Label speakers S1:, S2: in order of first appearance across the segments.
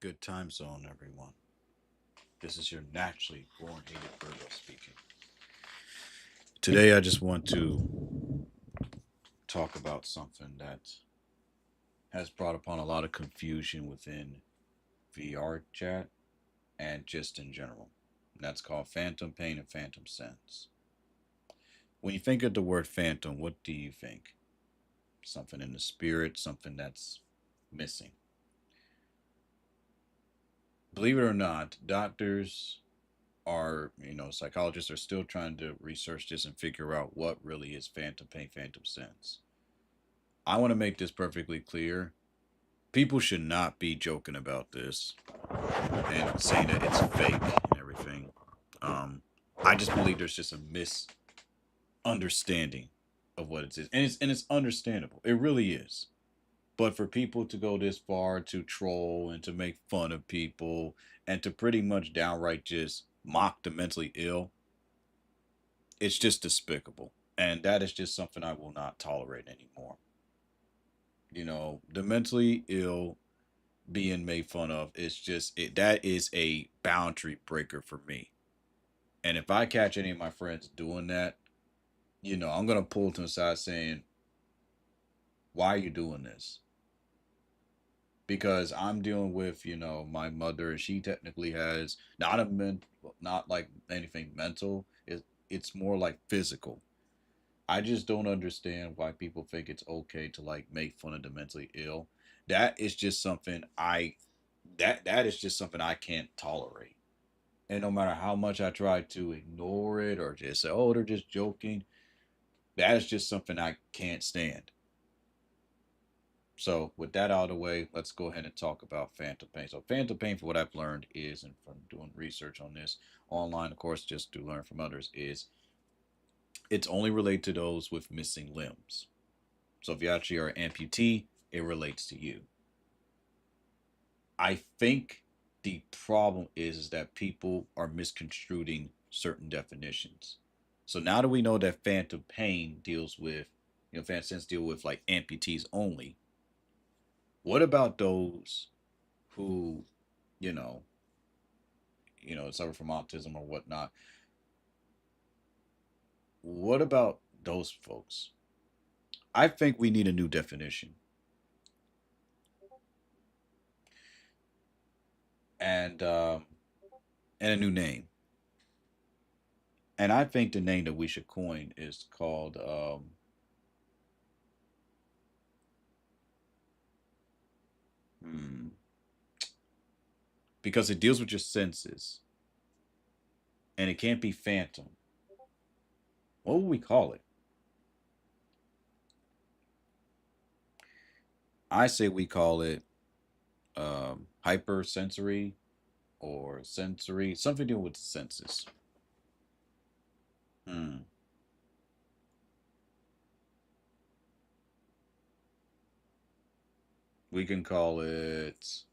S1: good time zone, everyone. This is your naturally born hated Virgo speaking. Today, I just want to talk about something that has brought upon a lot of confusion within VR chat and just in general. And that's called phantom pain and phantom sense. When you think of the word phantom, what do you think? Something in the spirit, something that's missing. Believe it or not, doctors psychologists are still trying to research this and figure out what really is phantom pain, phantom sense. I want to make this perfectly clear. People should not be joking about this and saying that it's fake and everything. Um, I just believe there's just a misunderstanding of what it is, and it's understandable. It really is. But for people to go this far to troll and to make fun of people and to pretty much downright just mock the mentally ill, it's just despicable. And that is just something I will not tolerate anymore. The mentally ill being made fun of is just that is a boundary breaker for me. And if I catch any of my friends doing that, I'm gonna pull to the side saying, why are you doing this? Because I'm dealing with, my mother, and she technically has not like anything mental. It's more like physical. I just don't understand why people think it's okay to like make fun of the mentally ill. That is just something that is just something I can't tolerate. And no matter how much I try to ignore it or just say, "Oh, they're just joking," that is just something I can't stand. So, with that out of the way, let's go ahead and talk about phantom pain. So, phantom pain, for what I've learned is, and from doing research on this online, of course, just to learn from others, is it's only related to those with missing limbs. So if you actually are an amputee, it relates to you. I think the problem is that people are misconstruing certain definitions. So now that we know that phantom pain deals with, phantom sense deal with like amputees only, what about those who, you know, suffer from autism or whatnot? What about those folks? I think we need a new definition and and a new name. And I think the name that we should coin is called hmm, because it deals with your senses and it can't be phantom. What would we call it? I say we call it hypersensory or sensory, something to do with the senses. Hmm. We can call it.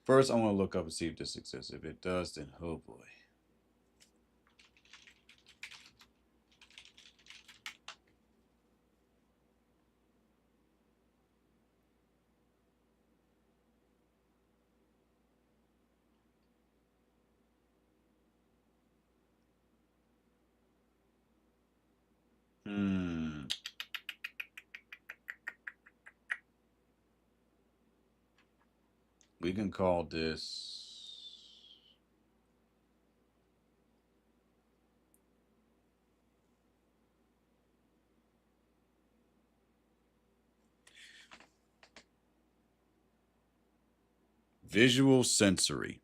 S1: First, I want to look up and see if this exists. If it does, then oh boy. Hmm. We can call this visual sensory.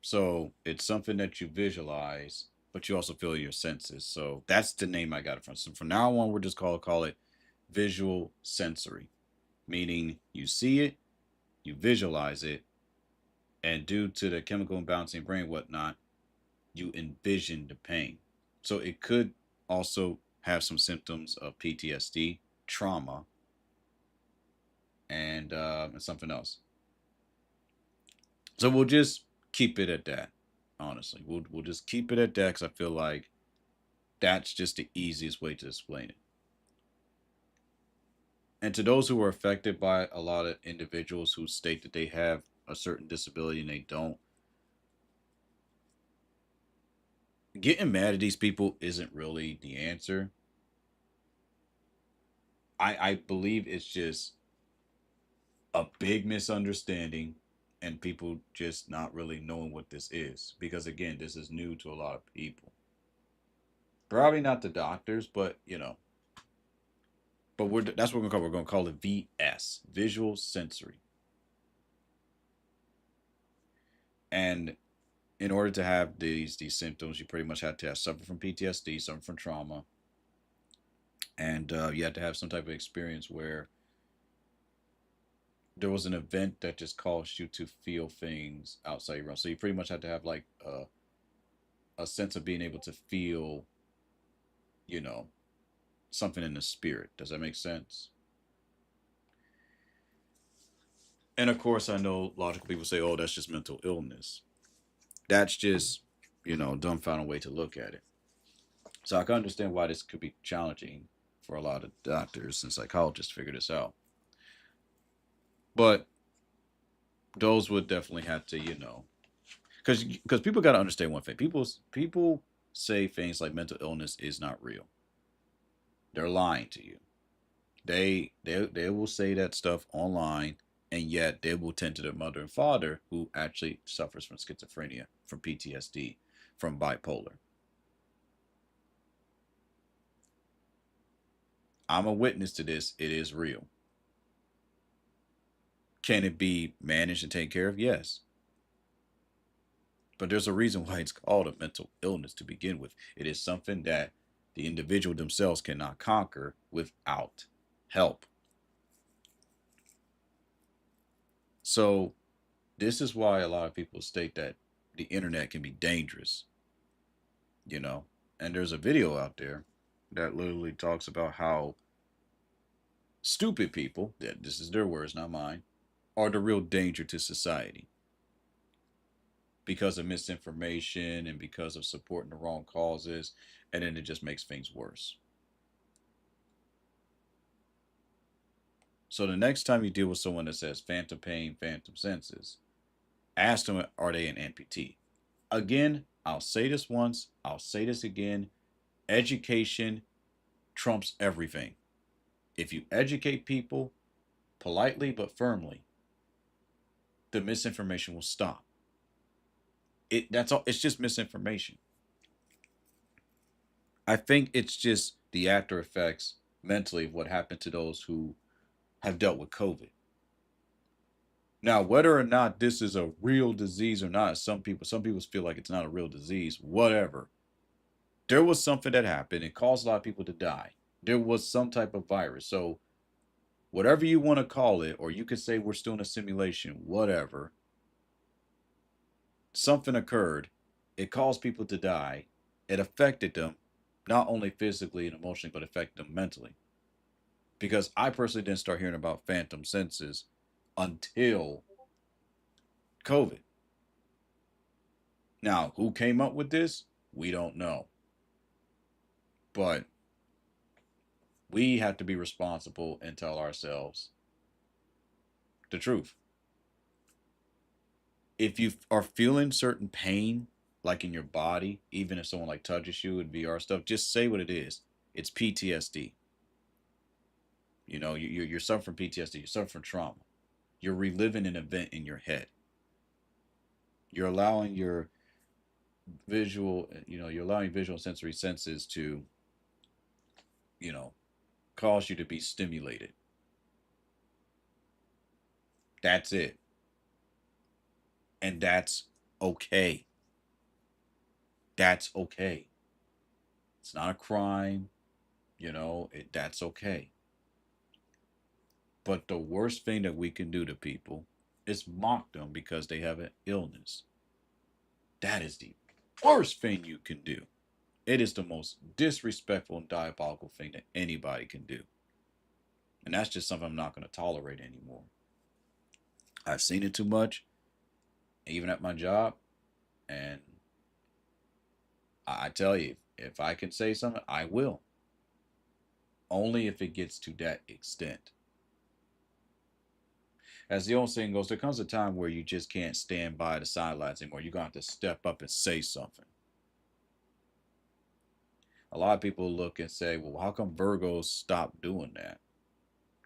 S1: So it's something that you visualize, but you also feel your senses. So that's the name I got it from. So from now on, we're just call it visual sensory, meaning you see it, you visualize it, and due to the chemical imbalance in your brain and whatnot, you envision the pain. So it could also have some symptoms of PTSD, trauma, and something else. So we'll just keep it at that. Honestly, we'll just keep it at that because I feel like that's just the easiest way to explain it. And to those who are affected by a lot of individuals who state that they have a certain disability and they don't, getting mad at these people isn't really the answer. I believe it's just a big misunderstanding and people just not really knowing what this is. Because again, this is new to a lot of people. Probably not the doctors, but but that's what we're gonna call. We're gonna call it VS, visual sensory. And in order to have these symptoms, you pretty much have to have suffer from PTSD, suffer from trauma, and you have to have some type of experience where there was an event that just caused you to feel things outside your realm. So you pretty much have to have like a sense of being able to feel, you know, something in the spirit. Does that make sense? And of course, I know logical people say, "Oh, that's just mental illness." That's just, dumbfounded way to look at it. So I can understand why this could be challenging for a lot of doctors and psychologists to figure this out. But those would definitely have to, because people got to understand one thing. People say things like mental illness is not real. They're lying to you. They will say that stuff online, and yet they will tend to their mother and father who actually suffers from schizophrenia, from PTSD, from bipolar. I'm a witness to this. It is real. Can it be managed and taken care of? Yes. But there's a reason why it's called a mental illness to begin with. It is something that the individual themselves cannot conquer without help. So, this is why a lot of people state that the internet can be dangerous, you know? And there's a video out there that literally talks about how stupid people, that this is their words, not mine, are the real danger to society because of misinformation and because of supporting the wrong causes, and then it just makes things worse. So the next time you deal with someone that says phantom pain, phantom senses, ask them, are they an amputee? Again, I'll say this once, I'll say this again. Education trumps everything. If you educate people politely but firmly, the misinformation will stop. That's all. It's just misinformation. I think it's just the after effects mentally of what happened to those who have dealt with COVID. Now, whether or not this is a real disease or not, some people feel like it's not a real disease. Whatever. There was something that happened. It caused a lot of people to die. There was some type of virus. So whatever you want to call it, or you could say we're still in a simulation, whatever. Something occurred. It caused people to die. It affected them, not only physically and emotionally, but affected them mentally. Because I personally didn't start hearing about phantom senses until COVID. Now, who came up with this? We don't know. But we have to be responsible and tell ourselves the truth. If you are feeling certain pain, like in your body, even if someone like touches you and VR stuff, just say what it is. It's PTSD. You're suffering from PTSD. You're suffering from trauma. You're reliving an event in your head. You're allowing your you're allowing visual and sensory senses to, you know, cause you to be stimulated. That's it. And that's okay. That's okay. It's not a crime, that's okay. But the worst thing that we can do to people is mock them because they have an illness. That is the worst thing you can do. It is the most disrespectful and diabolical thing that anybody can do. And that's just something I'm not going to tolerate anymore. I've seen it too much, even at my job. And I tell you, if I can say something, I will. Only if it gets to that extent. As the old saying goes, there comes a time where you just can't stand by the sidelines anymore. You're going to have to step up and say something. A lot of people look and say, well, how come Virgos stop doing that?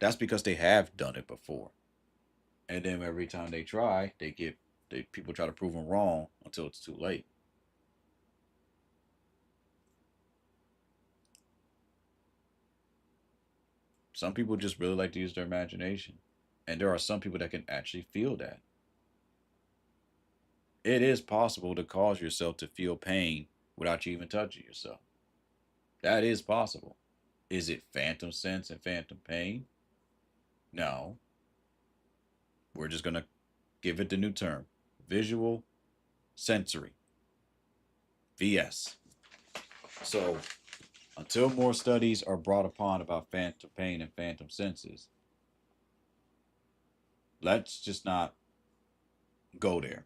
S1: That's because they have done it before. And then every time they try, people try to prove them wrong until it's too late. Some people just really like to use their imagination. And there are some people that can actually feel that. It is possible to cause yourself to feel pain without you even touching yourself. That is possible. Is it phantom sense and phantom pain? No. We're just going to give it the new term: visual sensory. VS. So, until more studies are brought upon about phantom pain and phantom senses, let's just not go there.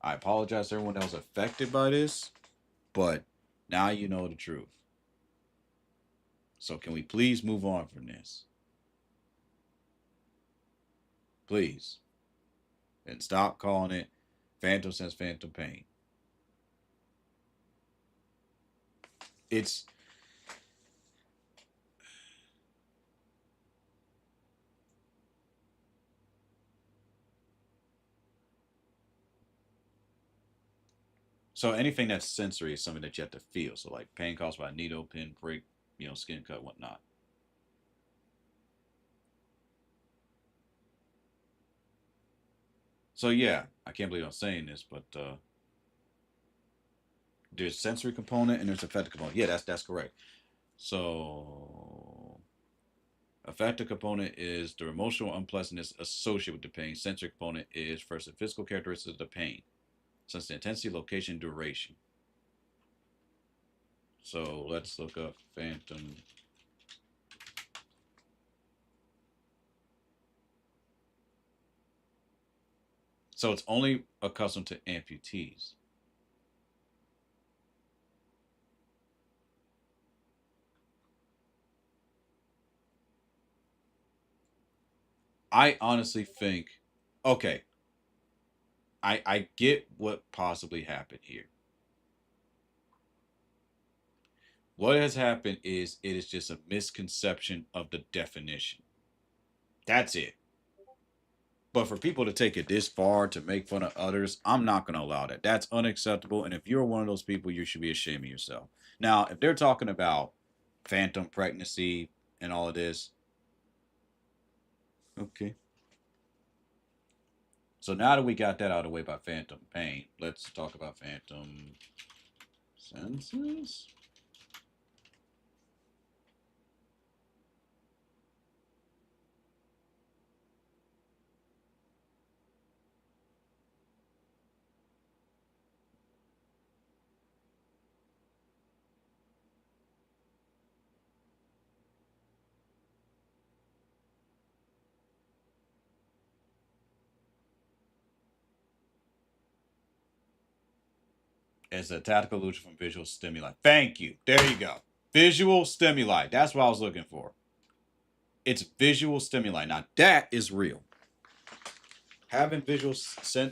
S1: I apologize to everyone that was affected by this, but now you know the truth. So, can we please move on from this? Please. And stop calling it phantom sense, phantom pain. It's so anything that's sensory is something that you have to feel. So like pain caused by a needle, pin, prick, skin cut, whatnot. So yeah, I can't believe I'm saying this, but there's sensory component and there's affective component. Yeah, that's correct. So affective component is the emotional unpleasantness associated with the pain. Sensory component is first the physical characteristics of the pain, such as the intensity, location, duration. So let's look up phantom. So it's only accustomed to amputees. I honestly think, okay, I get what possibly happened here. What has happened is it is just a misconception of the definition. That's it. But for people to take it this far to make fun of others, I'm not going to allow that. That's unacceptable. And if you're one of those people, you should be ashamed of yourself. Now, if they're talking about phantom pregnancy and all of this, okay. So now that we got that out of the way about phantom pain, let's talk about phantom senses. It's a tactical illusion from visual stimuli. Thank you. There you go. Visual stimuli. That's what I was looking for. It's visual stimuli. Now that is real. Having visual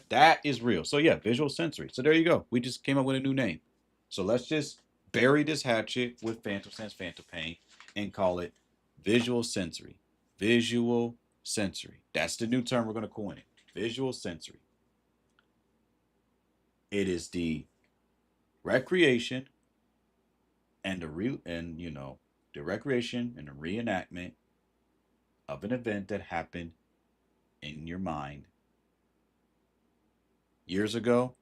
S1: that is real. So yeah, visual sensory. So there you go. We just came up with a new name. So let's just bury this hatchet with phantom sense, phantom pain, and call it visual sensory. Visual sensory. That's the new term we're going to coin it. Visual sensory. It is the recreation and the recreation and the reenactment of an event that happened in your mind years ago,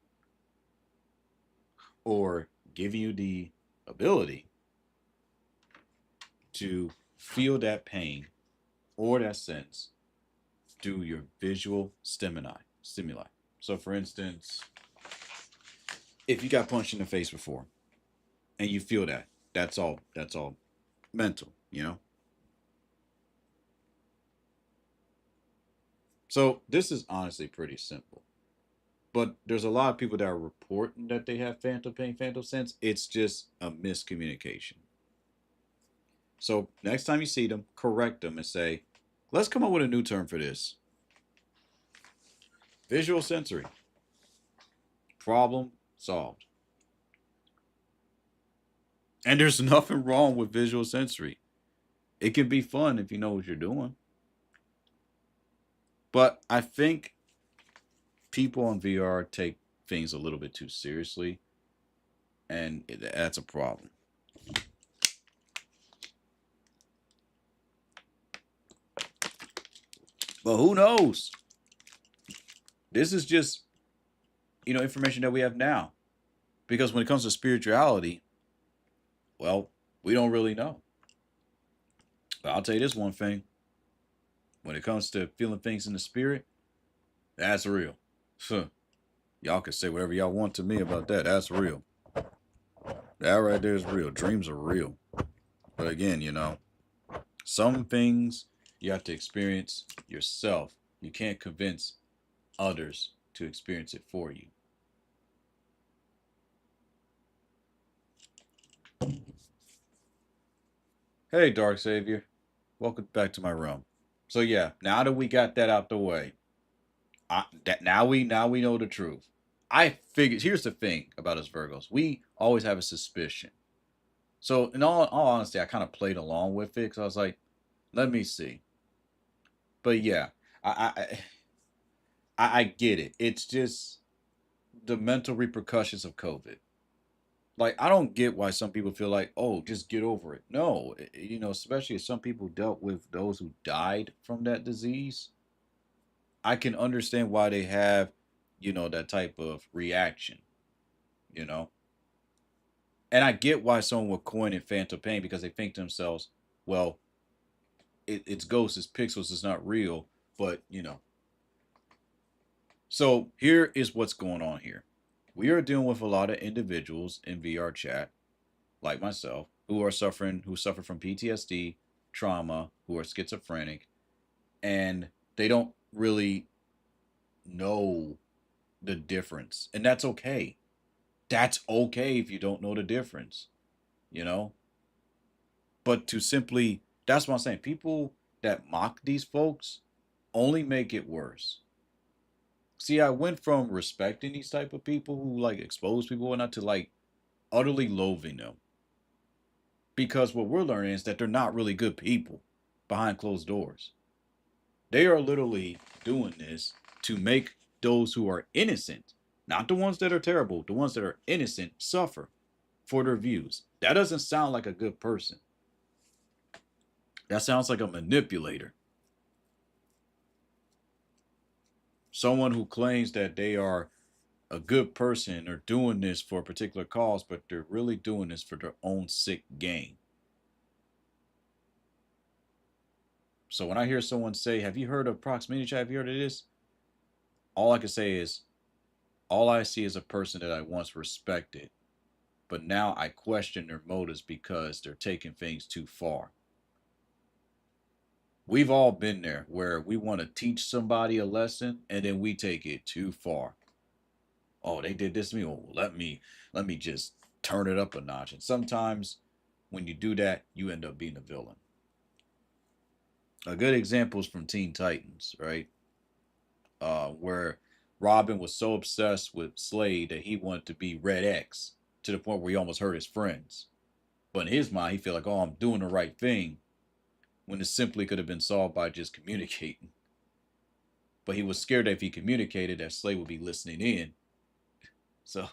S1: or giving you the ability to feel that pain or that sense through your visual stimuli. So for instance, if you got punched in the face before and you feel that, that's all mental. So this is honestly pretty simple. But there's a lot of people that are reporting that they have phantom pain, phantom sense. It's just a miscommunication. So next time you see them, correct them and say, Let's come up with a new term for this. Visual sensory. Problem solved. And there's nothing wrong with visual sensory. It can be fun if you know what you're doing. But I think people on VR take things a little bit too seriously, and that's a problem. But who knows? This is just, information that we have now. Because when it comes to spirituality, well, we don't really know. But I'll tell you this one thing. When it comes to feeling things in the spirit, that's real. Huh. Y'all can say whatever y'all want to me about that. That's real. That right there is real. Dreams are real. But again, some things you have to experience yourself. You can't convince others to experience it for you. Hey, Dark Savior. Welcome back to my realm. So yeah, now that we got that out the way, now we know the truth. I figured. Here's the thing about us Virgos: we always have a suspicion. So in all honesty, I kind of played along with it because I was like, let me see. But yeah, I I get it. It's just the mental repercussions of COVID. Like I don't get why some people feel like, oh, just get over it. No, especially if some people dealt with those who died from that disease. I can understand why they have, that type of reaction, you know. And I get why someone would coin it phantom pain because they think to themselves, well, it's ghosts, it's pixels, it's not real, but So here is what's going on here. We are dealing with a lot of individuals in VR chat, like myself, who suffer from PTSD, trauma, who are schizophrenic, and they don't really know the difference. And that's okay. That's okay if you don't know the difference, you know? But to simply, that's what I'm saying. People that mock these folks only make it worse. See, I went from respecting these type of people who like expose people and not to like utterly loathing them. Because what we're learning is that they're not really good people behind closed doors. They are literally doing this to make those who are innocent, not the ones that are terrible, the ones that are innocent, suffer for their views. That doesn't sound like a good person. That sounds like a manipulator. Someone who claims that they are a good person or doing this for a particular cause, but they're really doing this for their own sick gain. So when I hear someone say, have you heard of proximity chat? Have you heard of this? All I can say is, all I see is a person that I once respected, but now I question their motives because they're taking things too far. We've all been there where we want to teach somebody a lesson and then we take it too far. Oh, they did this to me. Oh, let me just turn it up a notch. And sometimes when you do that, you end up being a villain. A good example is from Teen Titans, right? Where Robin was so obsessed with Slade that he wanted to be Red X to the point where he almost hurt his friends. But in his mind, he felt like, oh, I'm doing the right thing, when it simply could have been solved by just communicating. But he was scared that if he communicated, that Slade would be listening in. So,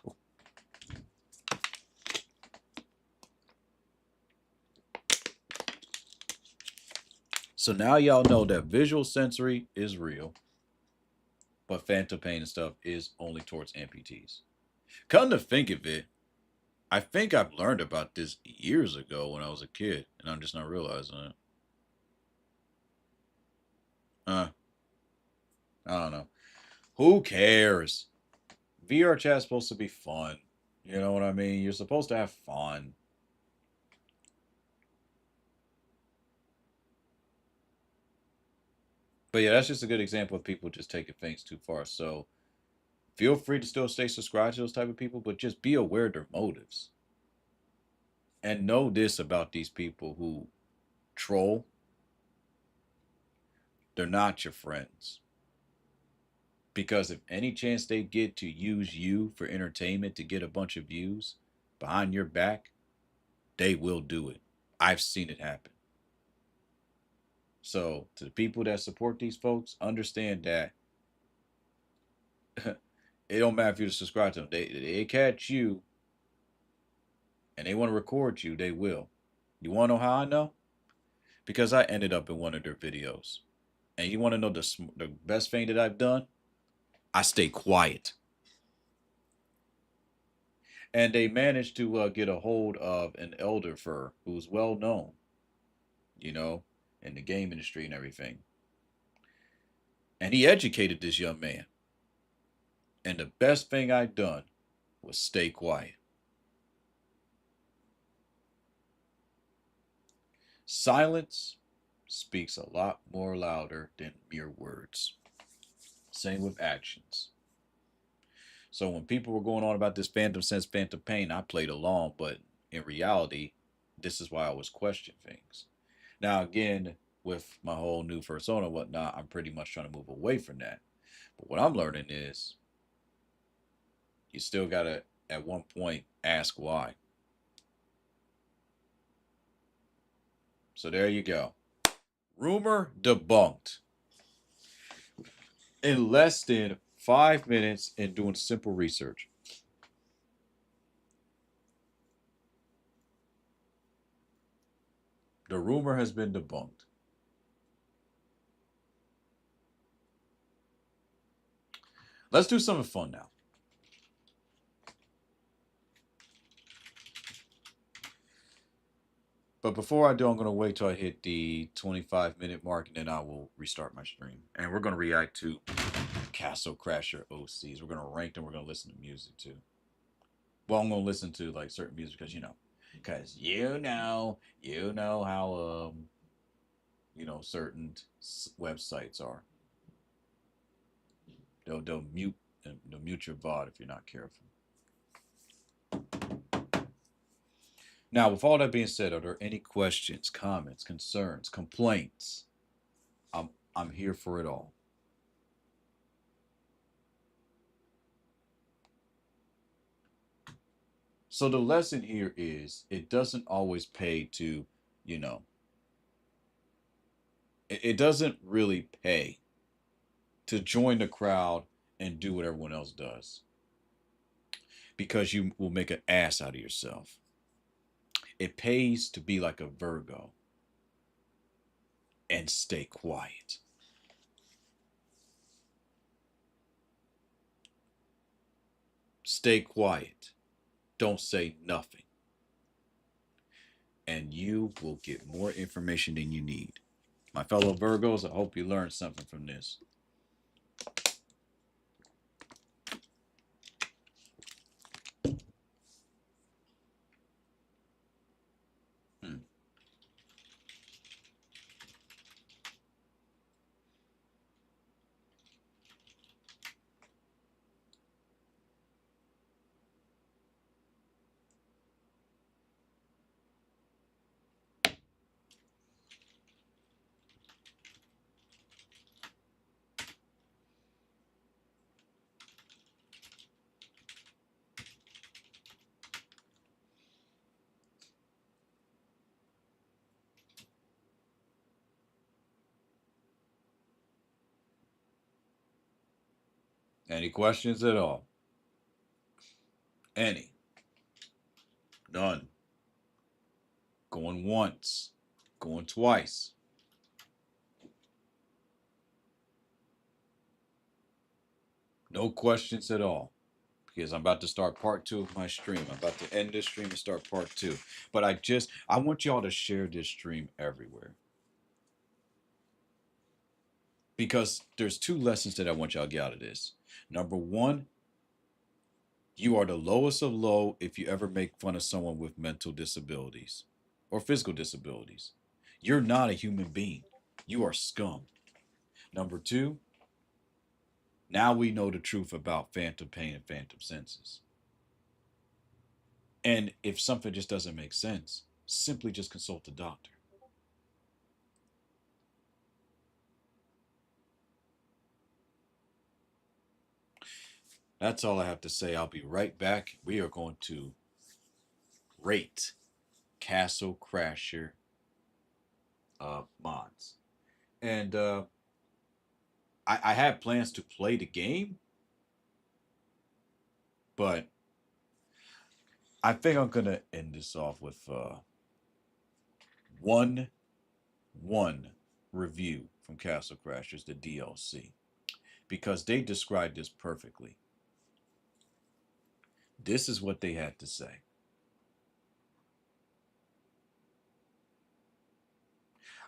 S1: so now y'all know that visual sensory is real, but phantom pain and stuff is only towards amputees. Come to think of it, I think I've learned about this years ago when I was a kid, and I'm just not realizing it. Uh, I don't know. Who cares? VR chat's supposed to be fun. You know what I mean? You're supposed to have fun. But yeah, that's just a good example of people just taking things too far. So feel free to still stay subscribed to those type of people, but just be aware of their motives. And know this about these people who troll. They're not your friends. Because if any chance they get to use you for entertainment to get a bunch of views behind your back, they will do it. I've seen it happen. So, to the people that support these folks, understand that it don't matter if you subscribe to them. They catch you and they want to record you, they will. You want to know how I know? Because I ended up in one of their videos. And you want to know the best thing that I've done? I stay quiet. And they managed to get a hold of an elder fur who's well known, you know, in the game industry and everything. And he educated this young man. And the best thing I've done was stay quiet. Silence speaks a lot more louder than mere words. Same with actions. So when people were going on about this phantom sense, phantom pain, I played along, but in reality, this is why I always question things. Now again, with my whole new persona and whatnot, I'm pretty much trying to move away from that. But what I'm learning is you still gotta at one point ask why. So there you go. Rumor debunked. In less than 5 minutes and doing simple research. The rumor has been debunked. Let's do something fun now. But before I do, I'm going to wait till I hit the 25-minute mark and then I will restart my stream. And we're going to react to Castle Crasher OCs. We're going to rank them. We're going to listen to music too. Well, I'm going to listen to like certain music because you know how certain websites are. They'll mute your VOD if you're not careful. Now, with all that being said, are there any questions, comments, concerns, complaints? I'm here for it all. So the lesson here is it doesn't always pay to, you know, it doesn't really pay to join the crowd and do what everyone else does because you will make an ass out of yourself. It pays to be like a Virgo and stay quiet. Stay quiet. Don't say nothing. And you will get more information than you need. My fellow Virgos, I hope you learned something from this. Hmm. Any questions at all? Any? None. Going once. Going twice. No questions at all. Because I'm about to start part two of my stream. I'm about to end this stream and start part two. But I want y'all to share this stream everywhere. Because there's two lessons that I want y'all to get out of this. Number one, you are the lowest of low if you ever make fun of someone with mental disabilities or physical disabilities. You're not a human being. You are scum. Number two, now we know the truth about phantom pain and phantom senses. And if something just doesn't make sense, simply just consult the doctor. That's all I have to say. I'll be right back. We are going to rate Castle Crasher mods. And I had plans to play the game, but I think I'm gonna end this off with one one review from Castle Crashers, the DLC, because they described this perfectly. This is what they had to say.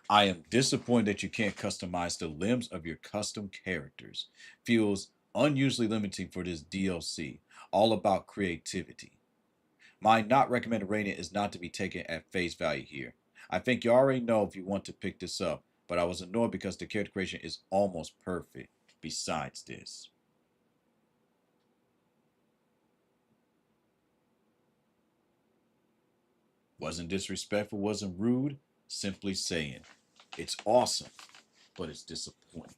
S1: I am disappointed that you can't customize the limbs of your custom characters. Feels unusually limiting for this DLC, all about creativity. My not recommended rating is not to be taken at face value here. I think you already know if you want to pick this up, but I was annoyed because the character creation is almost perfect. Besides this, wasn't disrespectful, wasn't rude, simply saying it's awesome, but it's disappointing.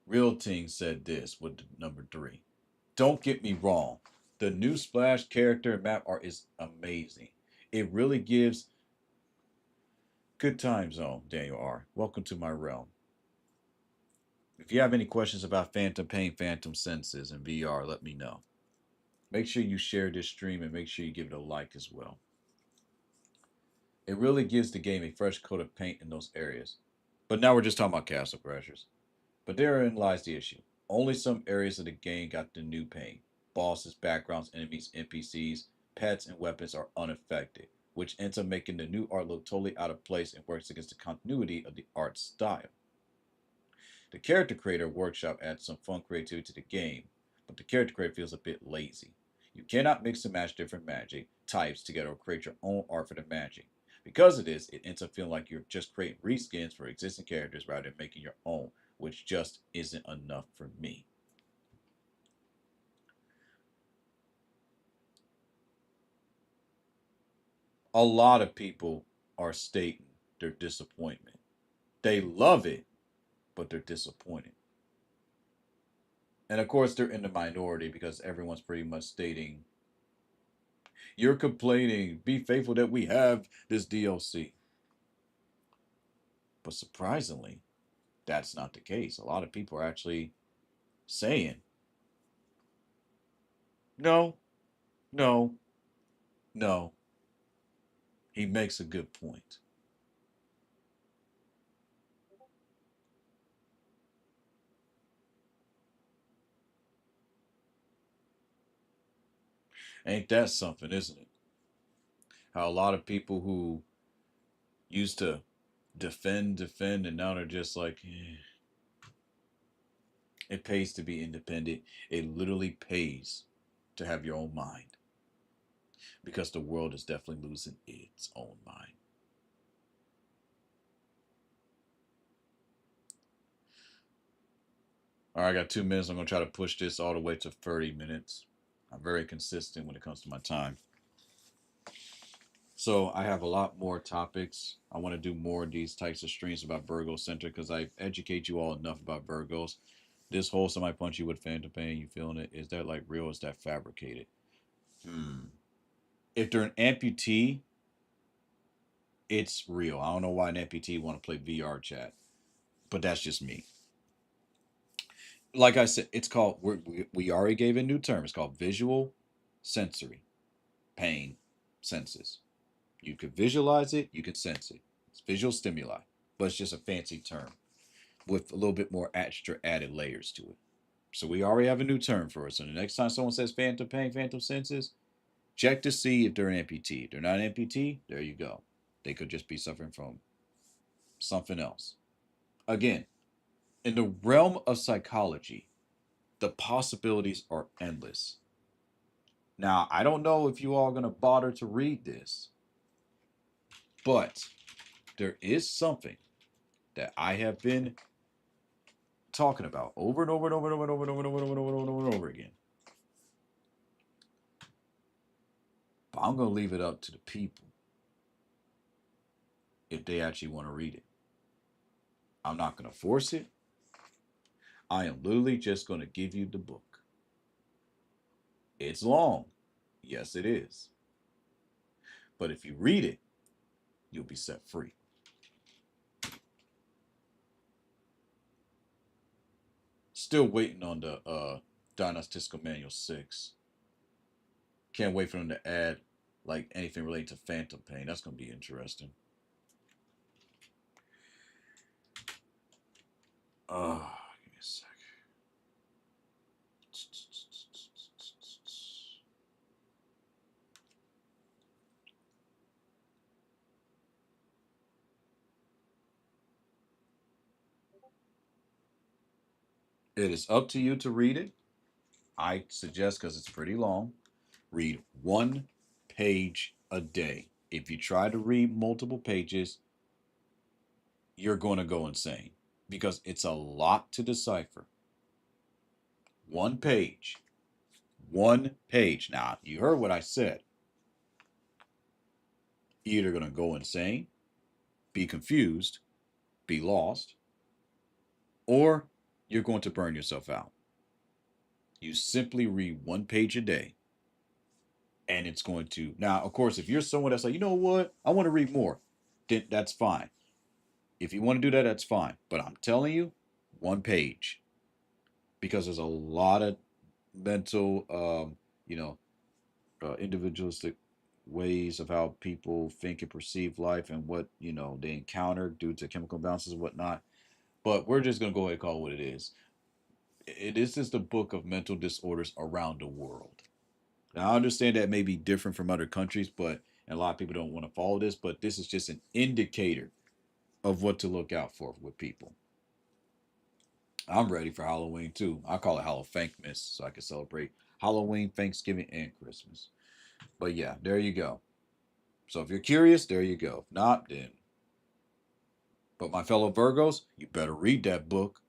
S1: Real Ting said this with number 3. Don't get me wrong, the new Splash character and map art is amazing. It really gives good time zone, Daniel R. Welcome to my realm. If you have any questions about Phantom Pain, Phantom Senses, and VR, let me know. Make sure you share this stream and make sure you give it a like as well. It really gives the game a fresh coat of paint in those areas. But now we're just talking about Castle Crashers. But therein lies the issue. Only some areas of the game got the new paint. Bosses, backgrounds, enemies, NPCs, pets, and weapons are unaffected, which ends up making the new art look totally out of place and works against the continuity of the art style. The character creator workshop adds some fun creativity to the game, but the character creator feels a bit lazy. You cannot mix and match different magic types together or create your own art for the magic. Because of this, it ends up feeling like you're just creating reskins for existing characters rather than making your own, which just isn't enough for me. A lot of people are stating their disappointment. They love it, but they're disappointed. And of course, they're in the minority because everyone's pretty much stating, you're complaining, be faithful that we have this DLC. But surprisingly, that's not the case. A lot of people are actually saying, no, no, no. He makes a good point. Ain't that something, isn't it? How a lot of people who used to defend, and now they're just like, it pays to be independent. It literally pays to have your own mind because the world is definitely losing its own mind. All right, I got 2 minutes. I'm going to try to push this all the way to 30 minutes. I'm very consistent when it comes to my time. So I have a lot more topics. I want to do more of these types of streams about Virgo Center because I educate you all enough about Virgos. This whole somebody punch you with phantom pain, you feeling it? Is that like real? Is that fabricated? Hmm. If they're an amputee, it's real. I don't know why an amputee want to play VR chat, but that's just me. Like I said, it's called. We already gave a new term. It's called visual sensory pain senses. You can visualize it. You can sense it. It's visual stimuli, but it's just a fancy term with a little bit more extra added layers to it. So we already have a new term for it. So the next time someone says phantom pain, phantom senses, check to see if they're an amputee. If they're not an amputee, there you go. They could just be suffering from something else. Again, in the realm of psychology, the possibilities are endless. Now, I don't know if you all are going to bother to read this, but there is something that I have been talking about over and over and over and over and over and over and over and over and over and over again. But I'm going to leave it up to the people if they actually want to read it. I'm not going to force it. I am literally just going to give you the book. It's long. Yes, it is. But if you read it, you'll be set free. Still waiting on the Dynastical Manual 6. Can't wait for them to add like anything related to phantom pain. That's going to be interesting. Give me a sec. It is up to you to read it. I suggest, because it's pretty long, read 1 page a day. If you try to read multiple pages, you're going to go insane because it's a lot to decipher. 1 page. 1 page. Now, you heard what I said. You're either going to go insane, be confused, be lost, or you're going to burn yourself out. You simply read 1 page a day, and it's going to. Now, of course, if you're someone that's like, you know what, I want to read more, then that's fine. If you want to do that, that's fine. But I'm telling you, 1 page, because there's a lot of mental, individualistic ways of how people think and perceive life and what they encounter due to chemical imbalances and whatnot. But we're just gonna go ahead and call it what it is. It is just a book of mental disorders around the world. Now I understand that may be different from other countries, but and a lot of people don't want to follow this. But this is just an indicator of what to look out for with people. I'm ready for Halloween too. I call it Halloweenmas so I can celebrate Halloween, Thanksgiving, and Christmas. But yeah, there you go. So if you're curious, there you go. If not, then. But my fellow Virgos, you better read that book.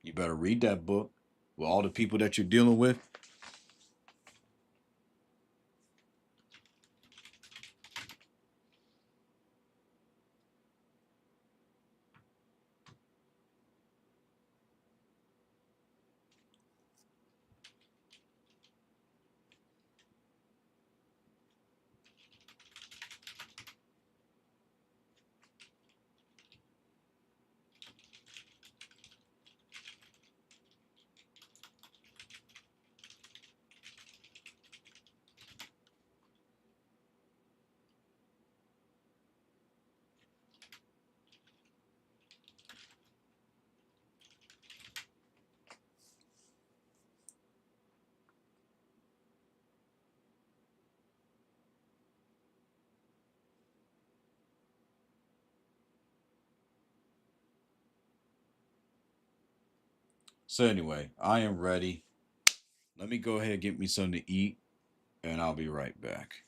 S1: You better read that book with all the people that you're dealing with. So anyway, I am ready. Let me go ahead and get me something to eat, and I'll be right back.